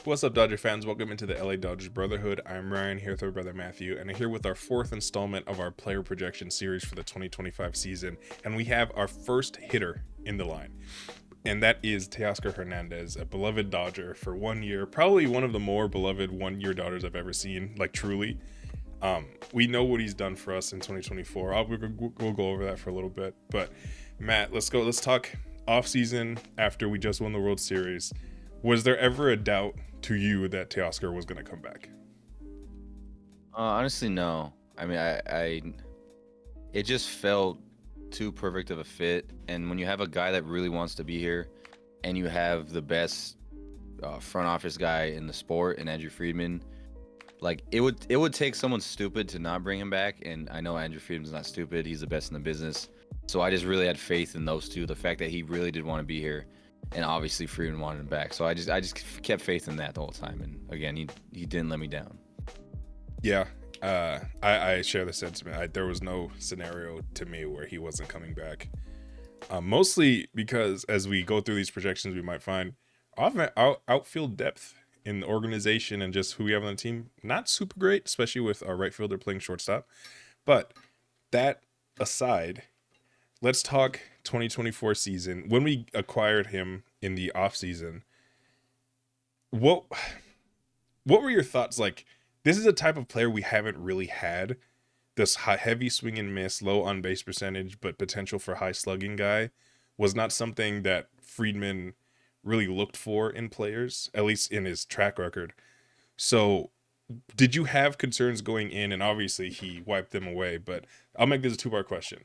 What's up, Dodger fans? Welcome into the LA Dodgers Brotherhood. I'm Ryan here with our brother Matthew, and I'm here with our fourth installment of our player projection series for the 2025 season. And we have our first hitter in the line, and that is Teoscar Hernandez, a beloved Dodger for 1 year, probably one of the more beloved 1 year Dodgers I've ever seen, like truly. We know what he's done for us in 2024. We'll go over that for a little bit, but Matt, let's go. Let's talk off season after we just won the World Series. Was there ever a doubt to you that Teoscar was going to come back? Honestly, no. I mean, it just felt too perfect of a fit. And when you have a guy that really wants to be here, and you have the best front office guy in the sport, and Andrew Friedman, like it would take someone stupid to not bring him back. And I know Andrew Friedman's not stupid; he's the best in the business. So I just really had faith in those two. The fact that he really did want to be here, and obviously Friedman wanted him back. So I just kept faith in that the whole time. And again, he didn't let me down. Yeah, I share the sentiment. There was no scenario to me where he wasn't coming back. Mostly because as we go through these projections, we might find outfield depth in the organization and just who we have on the team not super great, especially with our right fielder playing shortstop. But that aside, let's talk 2024 season. When we acquired him in the off season, what what were your thoughts? Like, this is a type of player we haven't really had. This heavy swing and miss, low on base percentage, but potential for high slugging guy was not something that Friedman really looked for in players, at least in his track record. So, did you have concerns going in? And obviously, he wiped them away. But I'll make this a two-part question.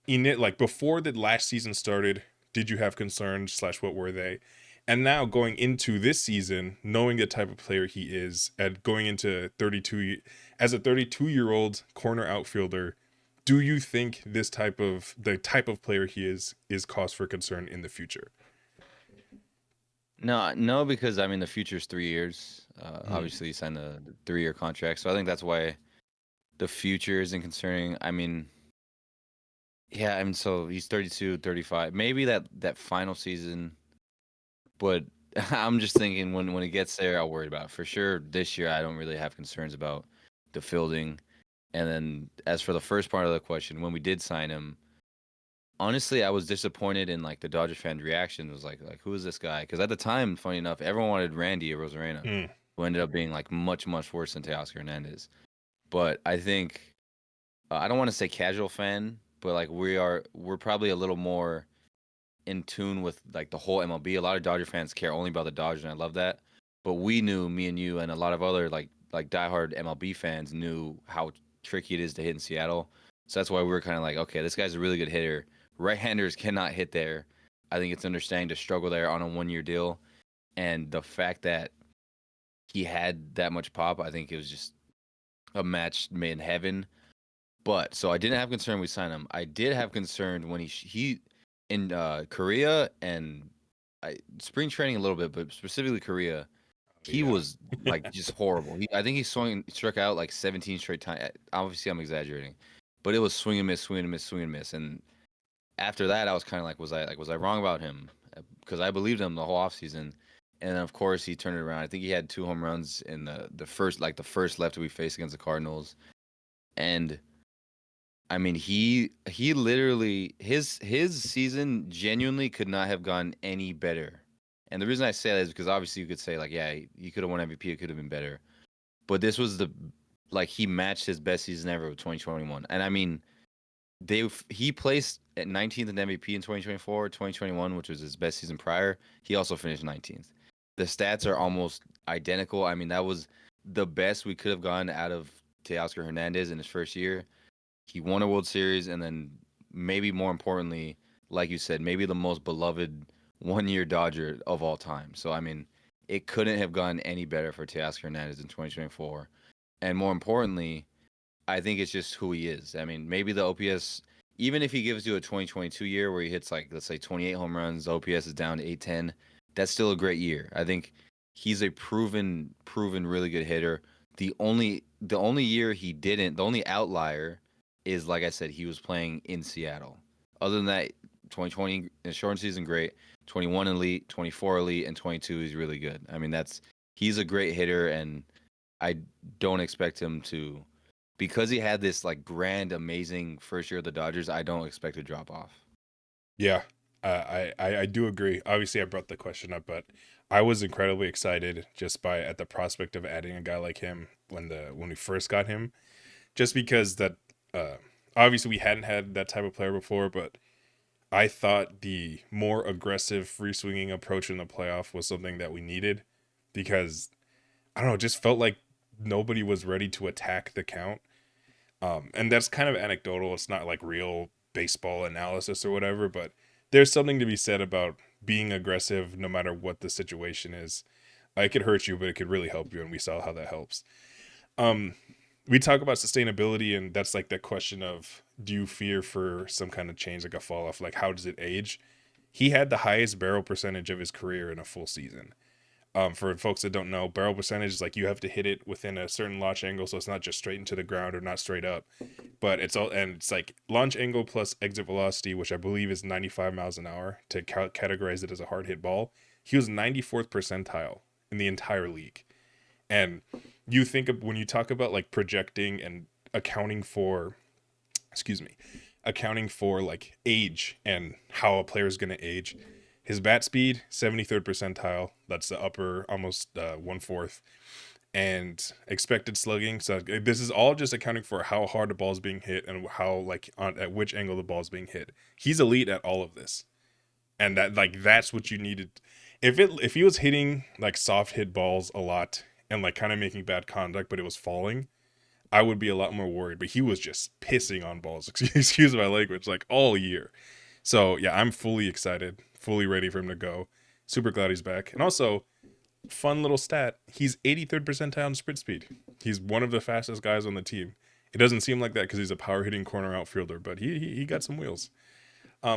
In it, like before the last season started, did you have concerns? Slash, what were they? And now going into this season, knowing the type of player he is, and going into 32 as a 32-year-old corner outfielder, do you think the type of player he is cause for concern in the future? No, because I mean the future's 3 years. Mm, Obviously, you signed the 3 year contract, so I think that's why the future isn't concerning. I mean, yeah, I mean, so he's 32, 35. Maybe that final season, but I'm just thinking when it gets there, I'll worry about it. For sure. This year, I don't really have concerns about the fielding. And then as for the first part of the question, when we did sign him, honestly, I was disappointed in like the Dodger fan reaction. It was like who is this guy? Because at the time, funny enough, everyone wanted Randy Rosarena, mm, who ended up being like much worse than Teoscar Hernandez. But I think I don't want to say casual fan, but like we're probably a little more in tune with like the whole MLB. A lot of Dodger fans care only about the Dodgers, and I love that. But we knew, me and you, and a lot of other like diehard MLB fans knew how tricky it is to hit in Seattle. So that's why we were kind of like, okay, this guy's a really good hitter. Right-handers cannot hit there. I think it's understanding to struggle there on a 1 year deal, and the fact that he had that much pop, I think it was just a match made in heaven. But so I didn't have concern we signed him. I did have concern when he in Korea and spring training a little bit, but specifically Korea, he yeah. was like just horrible. I think struck out like 17 straight times. Obviously, I'm exaggerating, but it was swing and miss, swing and miss, swing and miss. And after that, I was kind of like, was I wrong about him? Because I believed him the whole offseason. And then of course he turned it around. I think he had 2 home runs in the first lefty we faced against the Cardinals. And I mean, he literally his season genuinely could not have gone any better. And the reason I say that is because obviously you could say like, yeah, he could have won MVP, it could have been better. But this was he matched his best season ever with 2021. And I mean, he placed at 19th in MVP in 2024, 2021, which was his best season prior. He also finished 19th. The stats are almost identical. I mean, that was the best we could have gotten out of Teoscar Hernandez in his first year. He won a World Series, and then maybe more importantly, like you said, maybe the most beloved 1 year Dodger of all time. So I mean, it couldn't have gone any better for Teoscar Hernandez in 2024. And more importantly, I think it's just who he is. I mean, maybe the OPS, even if he gives you a 2022 year where he hits like let's say 28 home runs, the OPS is down to 810. That's still a great year. I think he's a proven really good hitter. The only year he didn't, the only outlier is like I said, he was playing in Seattle. Other than that, 2020 in short season great, 21 elite, 24 elite, and 22 is really good. I mean he's a great hitter, and I don't expect him to, because he had this like grand, amazing first year of the Dodgers. I don't expect to drop off. Yeah, I do agree. Obviously, I brought the question up, but I was incredibly excited just by at the prospect of adding a guy like him when we first got him, just because that uh, obviously we hadn't had that type of player before, but I thought the more aggressive free swinging approach in the playoff was something that we needed because I don't know, it just felt like nobody was ready to attack the count. And that's kind of anecdotal. It's not like real baseball analysis or whatever, but there's something to be said about being aggressive no matter what the situation is. It could hurt you, but it could really help you, and we saw how that helps. Um, we talk about sustainability, and that's like that question of do you fear for some kind of change, like a fall off? Like, how does it age? He had the highest barrel percentage of his career in a full season. For folks that don't know, barrel percentage is like you have to hit it within a certain launch angle, so it's not just straight into the ground or not straight up, but it's all and it's like launch angle plus exit velocity, which I believe is 95 miles an hour to categorize it as a hard hit ball. He was 94th percentile in the entire league, and you think of when you talk about like projecting and accounting for, excuse me, accounting for like age and how a player is going to age. His bat speed, 73rd percentile. That's the upper, almost one fourth. And expected slugging. So this is all just accounting for how hard the ball is being hit and how like at which angle the ball is being hit. He's elite at all of this, and that's what you needed. If he was hitting like soft hit balls a lot and like kind of making bad contact, but it was falling, I would be a lot more worried. But he was just pissing on balls. Excuse my language, like all year. So yeah, I'm fully excited, fully ready for him to go. Super glad he's back. And also, fun little stat: he's 83rd percentile in sprint speed. He's one of the fastest guys on the team. It doesn't seem like that because he's a power hitting corner outfielder, but he got some wheels.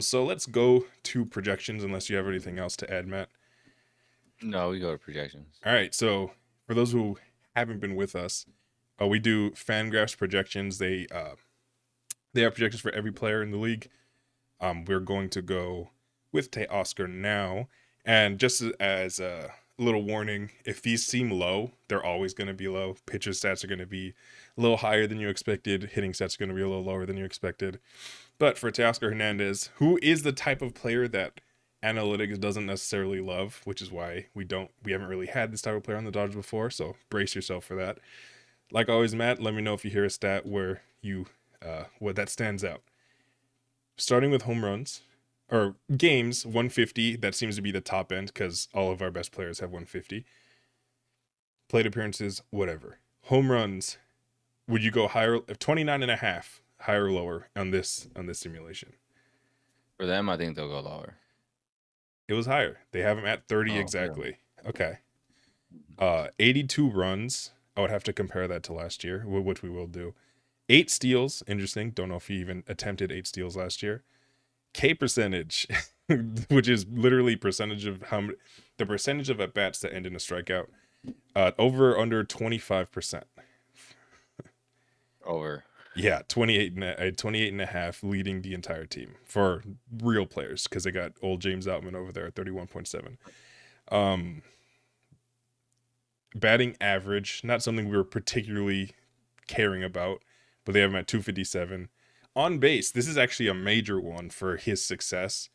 So let's go to projections. Unless you have anything else to add, Matt. No, we go to projections. All right. So for those who haven't been with us, we do Fangraphs projections. They have projections for every player in the league. We're going to go with Teoscar now. And just as a little warning, if these seem low, they're always going to be low. Pitcher stats are going to be a little higher than you expected. Hitting stats are going to be a little lower than you expected. But for Teoscar Hernandez, who is the type of player that analytics doesn't necessarily love, which is why we haven't really had this type of player on the Dodgers before. So brace yourself for that. Like always, Matt, let me know if you hear a stat where you what that stands out. Starting with home runs or games, 150. That seems to be the top end because all of our best players have 150. Plate appearances, whatever. Home runs, would you go higher? 29 and a half, higher or lower on this simulation? For them, I think they'll go lower. It was higher. They have him at 30 Oh, really? exactly. Okay. 82 runs. I would have to compare that to last year, which we will do. 8 steals. Interesting. Don't know if he even attempted 8 steals last year. K percentage, which is literally percentage of the percentage of at bats that end in a strikeout. Over under 25%. Over. Yeah, 28 and a half leading the entire team for real players because they got old James Outman over there at 31.7. Um, batting average, not something we were particularly caring about, but they have him at 257. On base, this is actually a major one for his success.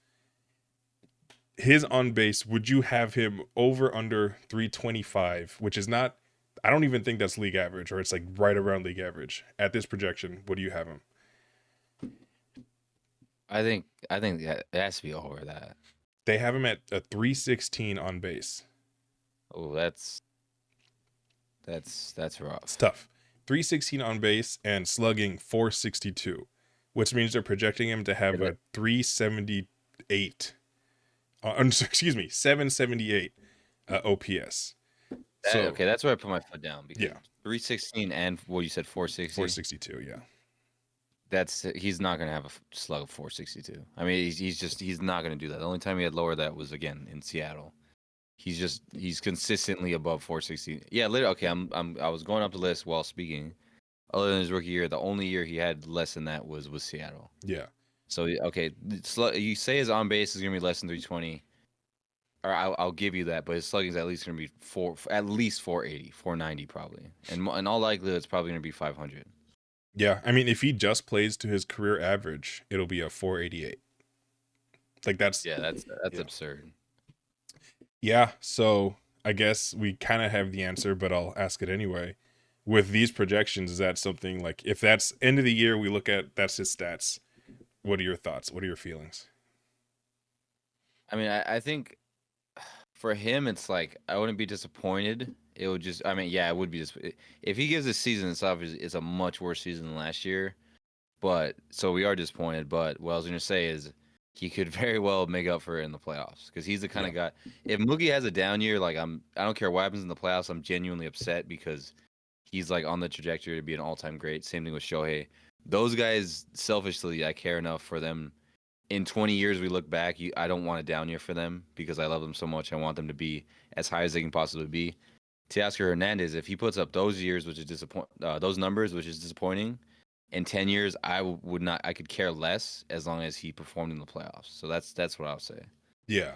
His on base, would you have him over under 325, which is not, I don't even think that's league average, or it's like right around league average. At this projection, what do you have him? I think it has to be over that. They have him at a 316 on base. Oh, that's It's rough. tough. 316 on base and slugging 462, which means they're projecting him to Yeah, have a 378. Excuse me, 778 OPS. So okay, that's where I put my foot down because yeah, 316 and what you said 460. 462. Yeah, He's not gonna have a slug of 462. I mean, he's not gonna do that. The only time he had lower that was again in Seattle. He's consistently above 460. Yeah, literally. Okay, I was going up the list while speaking. Other than his rookie year, the only year he had less than that was Seattle. yeah. So okay, you say his on base is gonna be less than 320. or I'll give you that, but his slugging is at least going to be at least 480, 490 probably, and in all likelihood, it's probably going to be 500. Yeah, I mean, if he just plays to his career average, it'll be a 488. Like that's Yeah, that's yeah. absurd. Yeah, so I guess we kind of have the answer, but I'll ask it anyway. With these projections, is that something like if that's end of the year we look at that's his stats, what are your thoughts? What are your feelings? I mean, I think for him, it's like I wouldn't be disappointed. It would just, I mean, yeah, it would be just if he gives this season, it's obviously it's a much worse season than last year. But so we are disappointed. But what I was gonna say is he could very well make up for it in the playoffs because he's the kind Yeah. of guy. If Mookie has a down year, like I don't care what happens in the playoffs. I'm genuinely upset because he's like on the trajectory to be an all-time great. Same thing with Shohei. Those guys, selfishly, I care enough for them. In 20 years, we look back. I don't want a down year for them because I love them so much. I want them to be as high as they can possibly be. Teoscar Hernandez, if he puts up those years, which is those numbers, which is disappointing, in 10 years, would not. I could care less as long as he performed in the playoffs. So that's what I'll say. Yeah.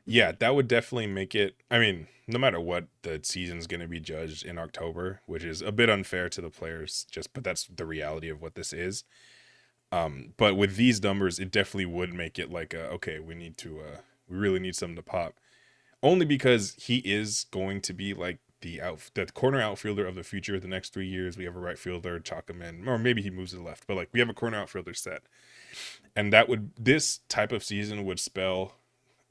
Yeah, that would definitely make it. I mean, no matter what, the season's going to be judged in October, which is a bit unfair to the players, just but that's the reality of what this is. But with these numbers, it definitely would make it like okay, we really need something to pop. Only because he is going to be like the corner outfielder of the future the next 3 years. We have a right fielder, Chakaman, or maybe he moves to the left, but like we have a corner outfielder set. And this type of season would spell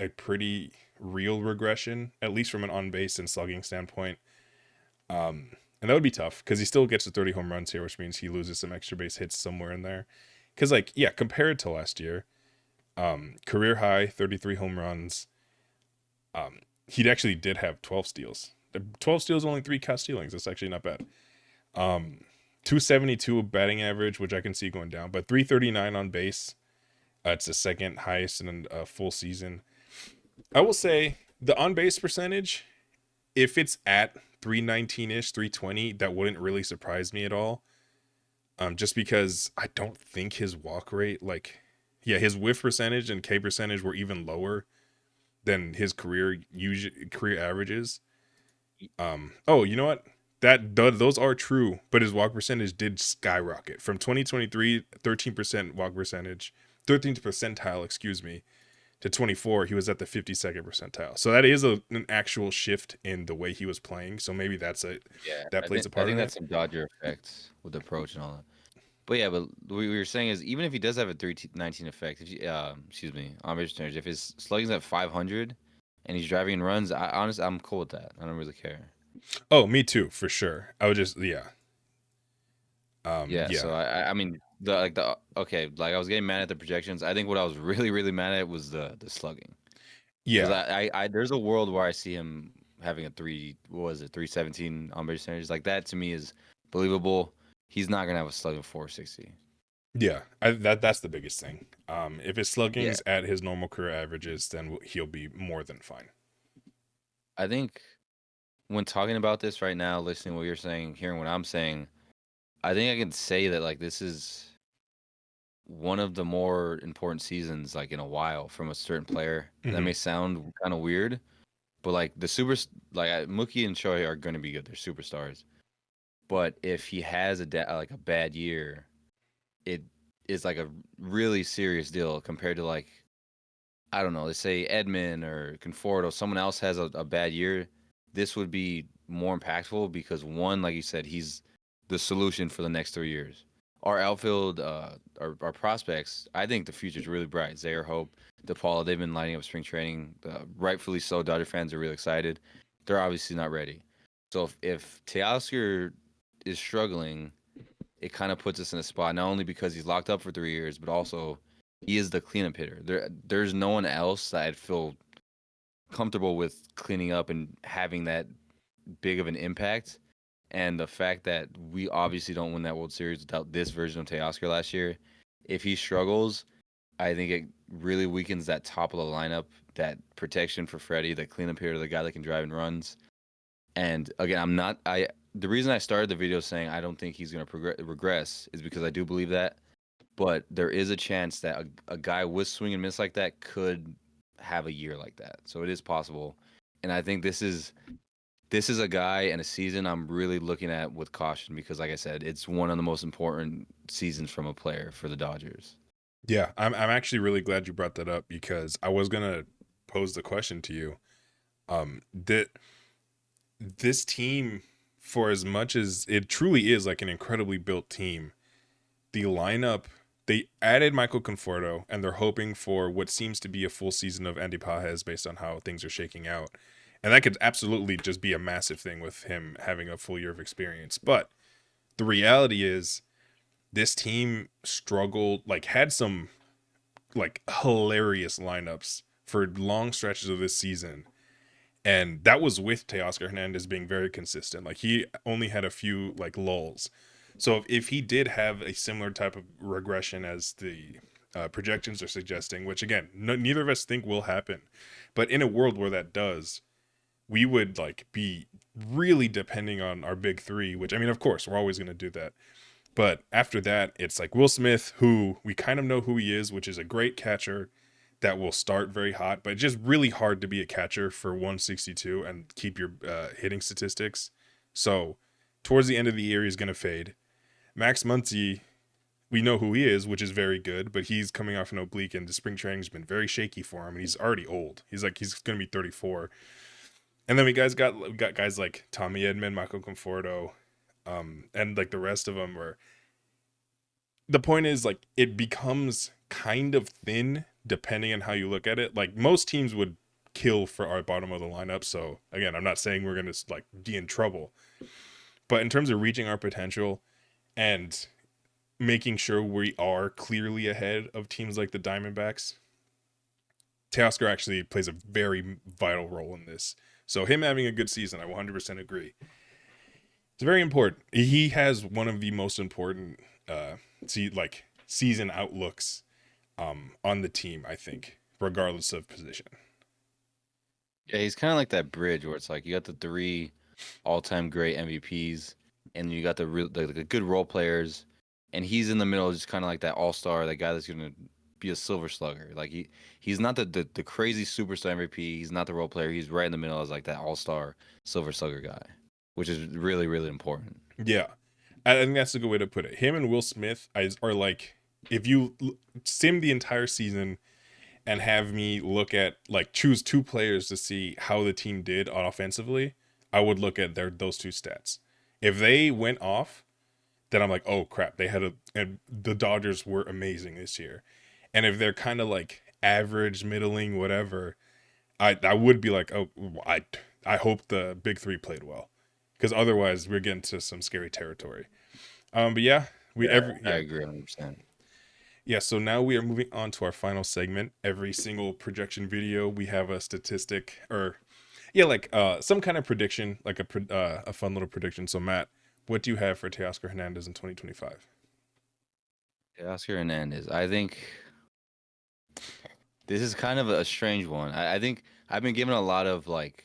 a pretty real regression, at least from an on base and slugging standpoint. And that would be tough because he still gets to 30 home runs here, which means he loses some extra base hits somewhere in there. Because, like, yeah, compared to last year, career high 33 home runs. He actually did have 12 steals. 12 steals, only 3 stealings. That's actually not bad. 272 batting average, which I can see going down, but 339 on base. It's the second highest in a full season. I will say the on base percentage, if it's at 319 ish, 320, that wouldn't really surprise me at all. Just because I don't think his walk rate, like, yeah, his whiff percentage and K percentage were even lower than his career averages. Oh, you know what? Those are true, but his walk percentage did skyrocket from 2023, 13% walk percentage, 13th percentile, excuse me, to 24, he was at the 52nd percentile. So that is an actual shift in the way he was playing. So maybe Yeah, that I plays think a I part think in that's it. some Dodger effects with the approach and all that. But yeah, but what we were saying is even if he does have a 319 effect, if you, excuse me, on base percentage, if his slugging's at 500 and he's driving in runs, I'm cool with that. I don't really care. Oh, me too, for sure. I would just yeah. Yeah, Yeah. so I mean the okay, like I was getting mad at the projections. I think what I was really mad at was the slugging because Yeah. I there's a world where I see him having a what was it 317 on base percentage like that to me is believable. He's not gonna have a slugging 460. Yeah. That's the biggest thing. If his Yeah, slugging's at his normal career averages, then he'll be more than fine. I think when talking about this right now, listening to what you're saying, hearing what I'm saying, I think I can say that like this is one of the more important seasons like in a while from a certain player. And that Mm-hmm. may sound kind of weird, but like the super like Mookie and Shohei are going to be good. They're superstars. But if he has like a bad year, it is like a really serious deal compared to like I don't know, let's say Edmund or Conforto, someone else has a bad year, this would be more impactful because one, like you said, he's the solution for the next 3 years. Our outfield, our prospects, I think the future's really bright. Zaire Hope, DePaula, they've been lining up spring training. Rightfully so, Dodger fans are really excited. They're obviously not ready. So if Teoscar is struggling, it kind of puts us in a spot not only because he's locked up for 3 years, but also he is the cleanup hitter. There's no one else that I'd feel comfortable with cleaning up and having that big of an impact. And the fact that we obviously don't win that World Series without this version of Teoscar last year, if he struggles, I think it really weakens that top of the lineup, that protection for Freddie, the cleanup hitter, the guy that can drive and runs. And again, I'm not. The reason I started the video saying I don't think he's going to regress is because I do believe that. But there is a chance that a guy with swing and miss like that could have a year like that. So it is possible, and I think this is a guy and a season I'm really looking at with caution because, like I said, it's one of the most important seasons from a player for the Dodgers. Yeah, I'm actually really glad you brought that up because I was gonna pose the question to you. That this team, for as much as it truly is like an incredibly built team, the lineup they added Michael Conforto and they're hoping for what seems to be a full season of Andy Pajes based on how things are shaking out. And that could absolutely just be a massive thing with him having a full year of experience. But the reality is this team struggled, like had some like hilarious lineups for long stretches of this season. And that was with Teoscar Hernandez being very consistent. Like he only had a few like lulls. So if he did have a similar type of regression as the projections are suggesting, which again, neither of us think will happen, but in a world where that does, we would like be really depending on our big three. Which I mean, of course, we're always going to do that. But after that, it's like Will Smith, who we kind of know who he is, which is a great catcher that will start very hot, but just really hard to be a catcher for 162 and keep your hitting statistics. So towards the end of the year, he's going to fade. Max Muncy, we know who he is, which is very good, but he's coming off an oblique, and the spring training's been very shaky for him, and he's already old. He's going to be 34. And then we got guys like Tommy Edman, Michael Conforto, and like the rest of them were the point is like it becomes kind of thin depending on how you look at it. Like most teams would kill for our bottom of the lineup. So again, I'm not saying we're gonna like be in trouble, but in terms of reaching our potential and making sure we are clearly ahead of teams like the Diamondbacks, Teoscar actually plays a very vital role in this. So him having a good season, I 100% agree. It's very important. He has one of the most important season outlooks on the team, I think, regardless of position. Yeah, he's kind of like that bridge where it's like you got the three all-time great MVPs, and you got the good role players, and he's in the middle, just kind of like that all-star, that guy that's gonna be a silver slugger. Like he's not the crazy superstar MVP. He's not the role player. He's right in the middle as like that all-star silver slugger guy, which is really really important. Yeah, I think that's a good way to put it. Him and Will Smith are like if you sim the entire season and have me look at like choose two players to see how the team did offensively, I would look at those two stats. If they went off, then I'm like, oh crap, and the Dodgers were amazing this year. And if they're kind of like average, middling, whatever, I would be like, oh, I hope the big three played well, because otherwise we're getting to some scary territory. But yeah, Yeah, I agree 100%. yeah. So now we are moving on to our final segment. Every single projection video, we have a statistic or yeah, like some kind of prediction, like a fun little prediction. So Matt, what do you have for Teoscar Hernandez in 2025? Yeah, Oscar Hernandez. I think this is kind of a strange one. I think I've been given a lot of like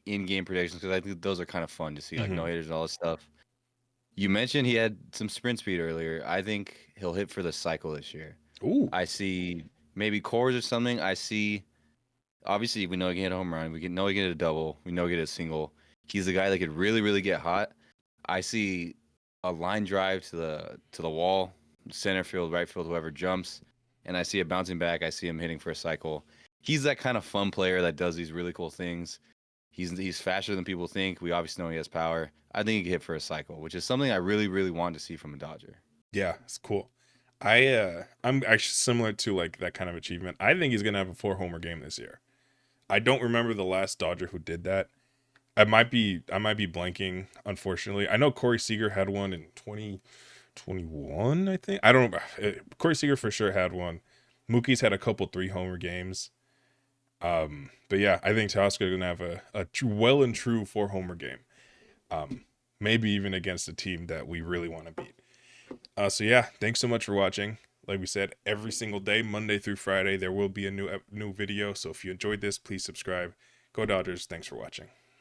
in-game predictions because I think those are kind of fun to see, like no Mm-hmm. hitters and all this stuff. You mentioned he had some sprint speed earlier. I think he'll hit for the cycle this year. Ooh, I see maybe cores or something. I see obviously we know he can hit a home run. Know he can hit a double. We know he can hit a single. He's the guy that could really, really get hot. I see a line drive to the wall, center field, right field, whoever jumps, and I see it bouncing back. I see him hitting for a cycle. He's that kind of fun player that does these really cool things. He's faster than people think. We obviously know he has power. I think he can hit for a cycle, which is something I really, really want to see from a Dodger. yeah, it's cool. I'm actually similar to like that kind of achievement. I think he's gonna have a 4 homer game this year. I don't remember the last Dodger who did that. I might be blanking, unfortunately. I know Corey Seager had one in 2021, I think. I don't know. Corey Seager for sure had one. Mookie's had a couple 3 homer games. But yeah, I think Teoscar gonna have a well and true 4 homer game. Um, maybe even against a team that we really want to beat. So yeah, thanks so much for watching. Like we said, every single day, Monday through Friday, there will be a new video. So if you enjoyed this, please subscribe. Go Dodgers! Thanks for watching.